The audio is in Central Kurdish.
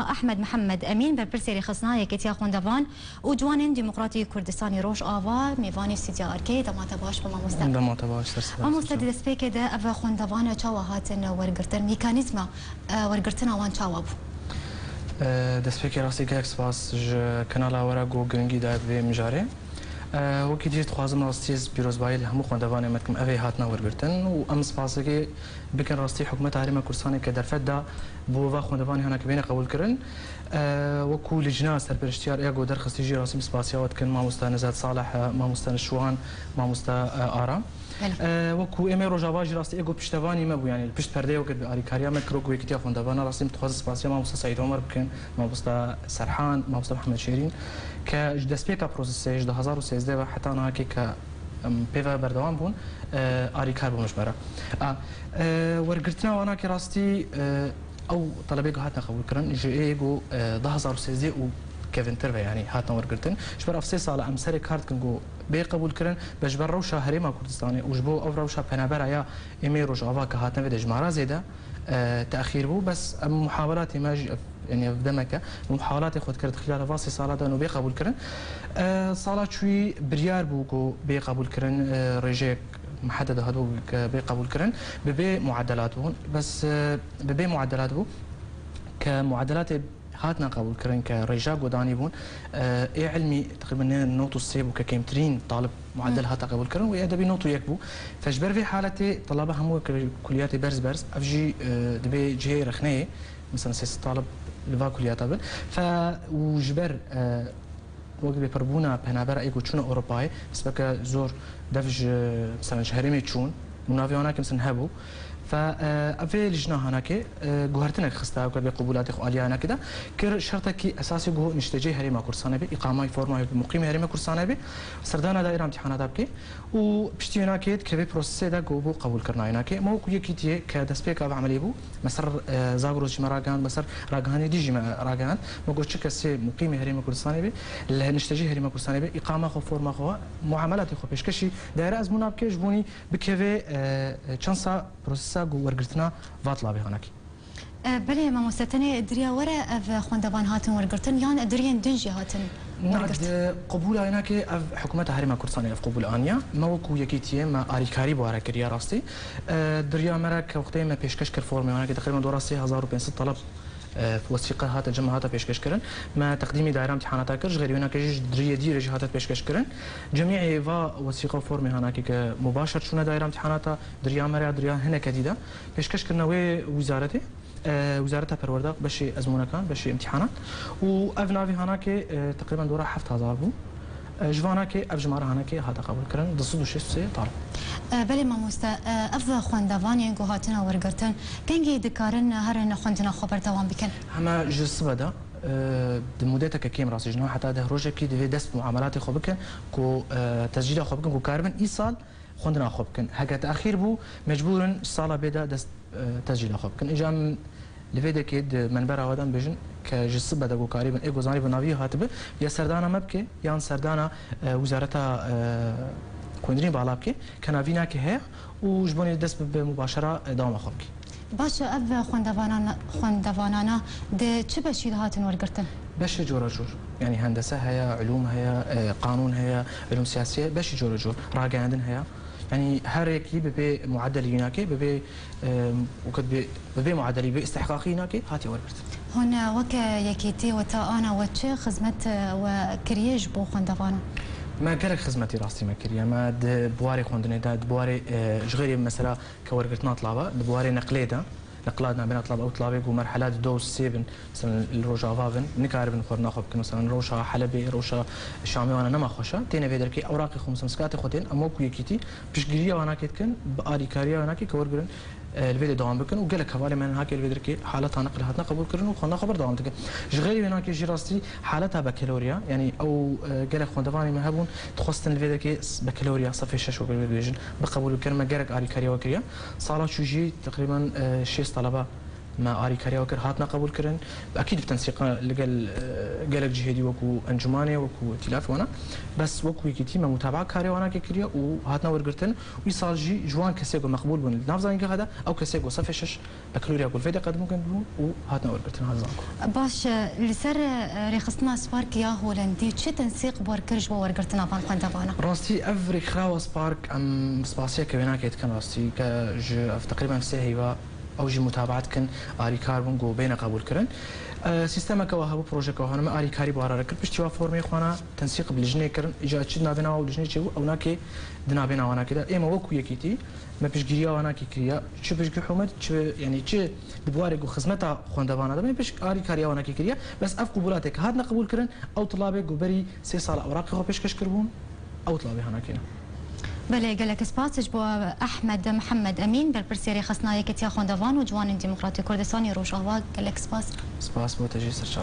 مها احمد محمد امین برپرسی خصنای کتیا خوندوان و جوان دموکراتی کردستانی روش آوا میوانی استدیا ارکی دمات باش با ماموستا دمات باش ماموستا دست پی ده اف خوندوان چاوا هاتن ورگرتن میکانیزم ورگرتن آوان چاوا بو دست پی راستی که اکسپاس کانال آورا گو گرینگی داد به مجاره وکی دیت خوازم راستیز پیروزبایی همو خوندوان متکم اوی هاتنا ورگرتن و ام سپاسه که بکن راستی حکومت حریم کردستان که در فدا بو و خوندوان هناك بین قبول کردن وكو لجنة سرپرشتیار ایگو در خستی جی راستی سپاسیات کن ماموستا نزاد صالح ماموستا نشوان ماموستا آرام وكو امي روجاوا جي راستی ایگو پشتوانی ما بو يعني پشت پرده وقت باريكاريا مكرو كو يكتيا خوندوان راستی متخصص سپاسیا ماموستا سعید عمر بکن ماموستا سرحان ماموستا محمد شيرين که دسپیکا پروسس 2013 و حتی آنها که پیوا بردوام بون آریکار بونش برا ورگرتنا وانا که راستی او طلبه هاتنا قبول کردن جی گو 2013 و كيفنتر يعني هاتنا ورقرتن جبر افسي صالة امسري كارت كنجو بي قبول كرن بجبر روشا هريما كردستاني وجبو او روشا بنابرا يا امي روش افا كهاتنا في جمارة زيدا تاخير بو بس محاولات ما يعني في دمك محاولات خود كرت خلال فاصل صالة انه بي قبول كرن صالة شوي بريار بوكو بي قبول كرن رجيك محدد هادو بي قبول كرن ببي معدلاتهم بس ببي معدلاته كمعدلات هاتنا قبول كرن كرجاء قداني بون اي علمي تقريبا نوتو السيب وككيمترين طالب معدل هاتا قبول كرن ويا دبي نوتو يكبو فجبر في حالتي طلبه همو كلياتي برز افجي دبي جهي رخنيه مثلا سيس طالب لفا كليات بن فوجبر وقت بيربونا بنابر ايكو تشون اوروباي سبك زور دفج مثلا شهريمي تشون منافي هناك مثلا هبو فأفي لجنة هناك جوهرتنا خستا وكبي قبولات إخوالية هنا كده كر شرطك أساسي جو نشتجي هريمة كورسانة بي إقامة فورما مقيم هريمة كورسانة بي سردانا دائرة امتحانات أبكي وبشتي هناك كبي بروسس ده جو بو قبول كرنا هناك ما هو كي كتير كدسبيك أب عملي بو مسر زاغروز جمع راجان مسر راجاني دي جمع راجان ما قلت شك سي مقيم هريمة كورسانة بي اللي نشتجي هريمة كورسانة بي إقامة خو فورما خو معاملات خو بيشكشي دائرة أزمنا بكيش بوني بكبي شانسا بروسس ورقرتنا فاطلع بهناك. بله ما مستني دريا ورا اف خوندوان هاتن ورقرتن يان دريان دنجي هاتن ورقرتن قبول هناك اف حكومه هرم كردستان اف قبول انيا ما وكو يكيتي ما اريكاري بوارا كريا راستي دريا مرك وقتي ما بيشكش كر فورم هناك تقريبا دوراسي 1500 طلب في وثيقه هات الجماعه هات بيشكش كرن ما تقديمي دائره امتحانات كرج غير هناك دريه دي رجي هات بيشكش كرن جميع فا وثيقه فورمي هناك مباشر شونه دائره امتحانات دريا مرا دريا هنا كديده بيشكش كرنا وزارتي وزارتها پرورداق بشي ازمونه كان بشي امتحانات وافنافي هناك تقريبا دوره 7000 بو جوانا كي افجمار هناك هذا قبول كرن ضصدو شي سي طالب بله ما مستا اف خوندوان ينگو هاتنا ورگرتن كنگي دكارن هرن خوندنا خبر دوام بكن هما جس بدا دمودتك كيم راس جنو حتى ده روجه كي دي دست معاملات خو بكن كو تسجيل خو بكن كو كاربن ايصال خوندنا خو بكن هكا تاخير بو مجبورن صاله بدا دست تسجيل خو بكن اجام لفيدا كيد منبر ودان بجن كجس بدا كو قريبا ايغو زاني بنافي هاتب يا سردانا مبكي يان سردانا وزارتها كوندرين بالابكي كنافينا كي هي وجبوني دست بمباشره دوام خبكي باش اف خوندوانانا ده چه بشي هاتن ورگرتن بشي جورا جور يعني هندسه هي علوم هي قانون هي علوم سياسيه بشي جورا جور راجعندن هي يعني هر يكي ببي معدل هناك ببي وكد ببي معدل ببي استحقاقي هناك هاتي ورقرت هنا وك يكيتي وتا انا وتش خدمت وكريج بو خوندوانا ما قالك خدمتي راستي ما كريا ما بواري خوندني دا بواري جغيري مثلا كورقرتنا طلابه بواري نقليدا نقلادنا بين طلاب او طلابي ومرحلات دو سيبن مثلا الروجا فافن نكاربن خور ناخذ مثلا روشا حلبي روشا شامي وانا نما خوشا تينا فيدركي اوراقي خمس مسكات خوتين امو كويكيتي بشغريا وانا كيتكن باري كاريا وانا كي كورغرن الفيديو دوام بكن وقال لك حوالي من هاك الفيدركي حالتها نقل هاتنا قبول كرن وخنا خبر دوام تك جغيري هناك جي راستي حالتها بكالوريا يعني او قال لك خوندفاني ما هبون تخصن الفيدركي بكالوريا صفي شش وبالفيجن بقبول كرن ما قالك اري كاريا وكريا صارت شو جي تقريبا 6 طلبه ما آری کاری وکر هاتنا قبول کردن اكيد بتنسيق لقال قالك جهدي وكو انجماني وكو ائتلاف وانا بس وكو يكتي ما متابعه كاري وانا ككريا وهاتنا ورقرتن ويصال جي جوان كسيغو مقبول بون نافزان هذا او كسيغو صفي شش اكلوريا كل فيدا قد ممكن وهاتنا ورقرتن هذا باش لسر رخصنا سبارك يا هولندي تش تنسيق بوركرج ورقرتنا بان قندبانا راستي افري خراو سبارك ام سباسيا كبينا كيت كان راستي كج تقريبا سهيبه او جي متابعات كن اري كاربون جو بين قبول كرن سيستم كواه بروجيكت وهنا ما اري كاري بارا ركب بشتوا فورمي خوانا تنسيق بالجنيه كرن اجا تشدنا بنا والجنيه تشو او ناكي دنا بنا وانا كده اما وكو يكيتي ما بيش جريا وانا كي كريا شو بيش حكومه شو يعني تش دبوارق وخدمتها خوندبانا ما بيش اري كاريا وانا كي كريا بس اف قبولاتك هادنا قبول كرن او طلابك وبري 3 سال اوراق خو بيش كشكربون او طلابي هنا كده بله قالك سباس بو احمد محمد امين بالبرسيري خصنا يكتيا خوندوان وجوان ديمقراطي كردستاني روش اوا قالك سباس بو تجي سر